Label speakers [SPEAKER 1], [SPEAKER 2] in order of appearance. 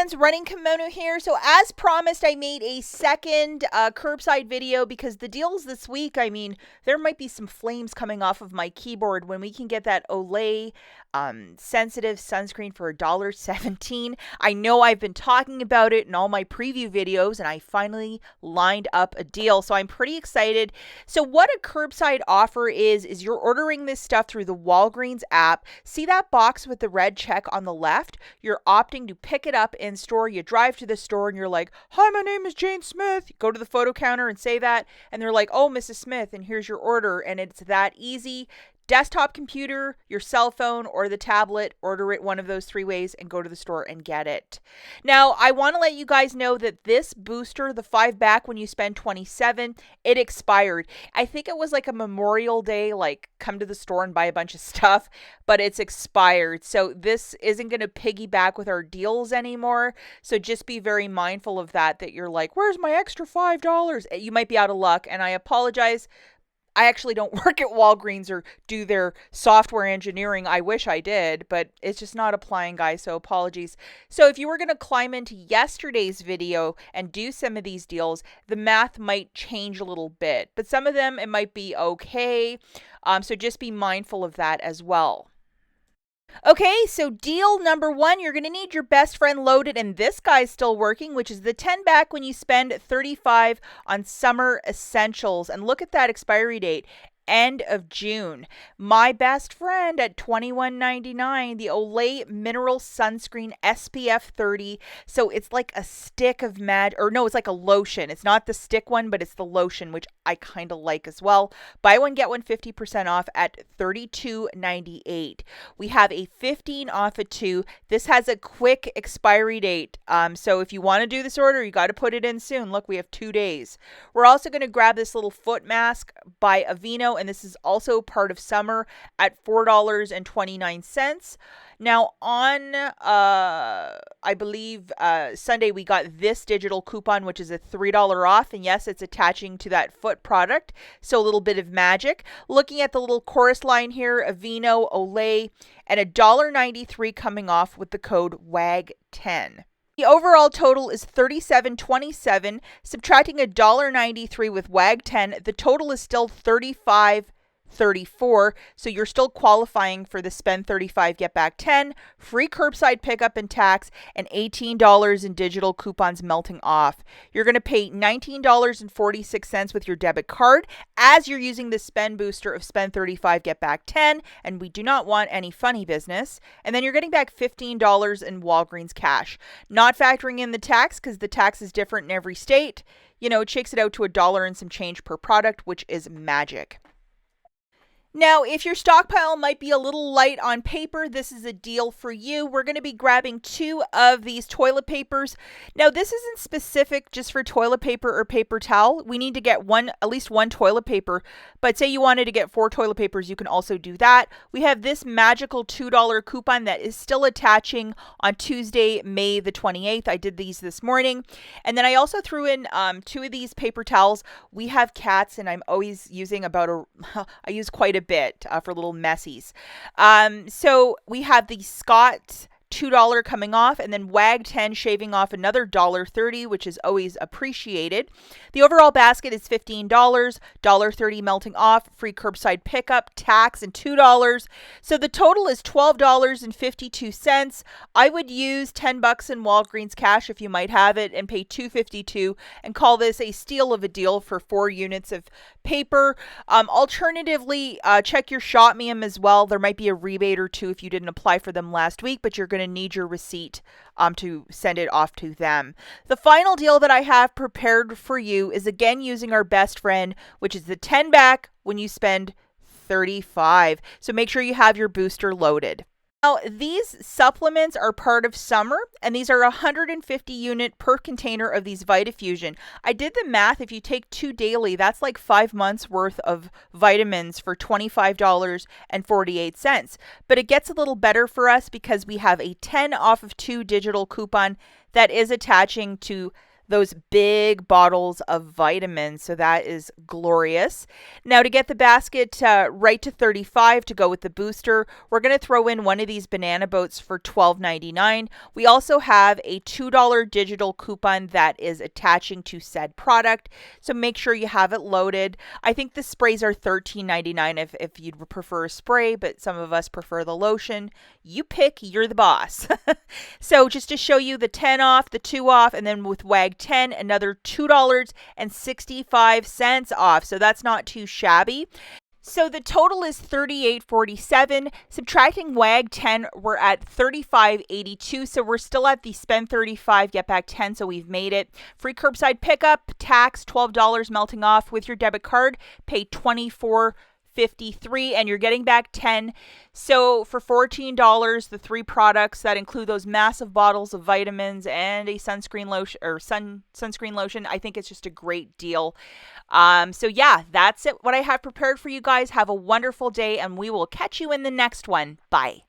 [SPEAKER 1] friends, Running Kimono here. So as promised, I made a second curbside video because the deals this week, I mean, there might be some flames coming off of my keyboard when we can get that OLAY sensitive sunscreen for $1.17. I know I've been talking about it in all my preview videos, and I finally lined up a deal, so I'm pretty excited. So what a curbside offer is you're ordering this stuff through the Walgreens app. See that box with the red check on the left? You're opting to pick it up in store. You drive to the store and you're like, "Hi, my name is Jane Smith." You go to the photo counter and say that, and they're like, "Oh, Mrs. Smith, and here's your order." And it's that easy. Desktop computer, your cell phone, or the tablet, order it one of those three ways and go to the store and get it. Now, I want to let you guys know that this booster, the 5 back when you spend $27, it expired. I think it was like a Memorial Day, like come to the store and buy a bunch of stuff, but it's expired. So this isn't going to piggyback with our deals anymore. So just be very mindful of that you're like, "Where's my extra $5? You might be out of luck, and I apologize. I actually don't work at Walgreens or do their software engineering. I wish I did, but it's just not applying, guys, so apologies. So if you were going to climb into yesterday's video and do some of these deals, the math might change a little bit, but some of them, it might be okay. So just be mindful of that as well. Okay, so deal number 1, you're going to need your best friend loaded, and this guy's still working, which is the 10 back when you spend $35 on summer essentials. And look at that expiry date. End of June. My best friend at $21.99, the Olay Mineral Sunscreen SPF 30. So it's like a stick of it's like a lotion. It's not the stick one, but it's the lotion, which I kind of like as well. Buy one, get one 50% off at $32.98. We have a 15 off of 2. This has a quick expiry date. So if you want to do this order, you got to put it in soon. Look, we have 2 days. We're also going to grab this little foot mask by Aveeno, and this is also part of summer at $4.29. Now on I believe Sunday, we got this digital coupon, which is a $3 off, and yes, it's attaching to that foot product, so a little bit of magic. Looking at the little chorus line here, Aveeno, Olay, and $1.93 coming off with the code WAG10. The overall total is $37.27. Subtracting $1.93 with WAG10, the total is still $35.34. So you're still qualifying for the spend 35, get back 10, free curbside pickup and tax, and $18 in digital coupons melting off. You're going to pay $19.46 with your debit card as you're using the spend booster of spend 35, get back 10, and we do not want any funny business. And then you're getting back $15 in Walgreens cash. Not factoring in the tax, because the tax is different in every state. You know, it shakes it out to $1 and some change per product, which is magic. Now, if your stockpile might be a little light on paper, this is a deal for you. We're going to be grabbing 2 of these toilet papers. Now, this isn't specific just for toilet paper or paper towel. We need to get at least one toilet paper, but say you wanted to get 4 toilet papers, you can also do that. We have this magical $2 coupon that is still attaching on Tuesday, May the 28th. I did these this morning. And then I also threw in 2 of these paper towels. We have cats, and I'm always using I use quite a bit for little messies. So we have the Scott $2 coming off, and then WAG10 shaving off another $1.30, which is always appreciated. The overall basket is $15, $1.30 melting off, free curbside pickup, tax, and $2. So the total is $12.52. I would use $10 in Walgreens cash if you might have it, and pay $2.52 and call this a steal of a deal for 4 units of paper. Alternatively, check your Shopmium as well. There might be a rebate or 2 if you didn't apply for them last week, but you're going to need your receipt to send it off to them. The final deal that I have prepared for you is again using our best friend, which is the 10 back when you spend $35. So make sure you have your booster loaded. Now, these supplements are part of summer, and these are 150 unit per container of these VitaFusion. I did the math. If you take 2 daily, that's like 5 months worth of vitamins for $25.48. But it gets a little better for us because we have a 10 off of 2 digital coupon that is attaching to those big bottles of vitamins. So that is glorious. Now, to get the basket right to 35 to go with the booster, we're going to throw in one of these banana boats for $12.99. We also have a $2 digital coupon that is attaching to said product. So make sure you have it loaded. I think the sprays are $13.99 if you'd prefer a spray, but some of us prefer the lotion. You pick, you're the boss. So just to show you the 10 off, the 2 off, and then with WAG 10, another $2.65 off. So that's not too shabby. So the total is $38.47. Subtracting WAG 10, we're at $35.82. So we're still at the spend 35, get back 10. So we've made it. Free curbside pickup, tax $12 melting off with your debit card. Pay $24.53 and you're getting back 10. So for $14, the 3 products that include those massive bottles of vitamins and a sunscreen lotion or sunscreen lotion, I think it's just a great deal. So yeah, that's it. What I have prepared for you guys. Have a wonderful day and we will catch you in the next one. Bye.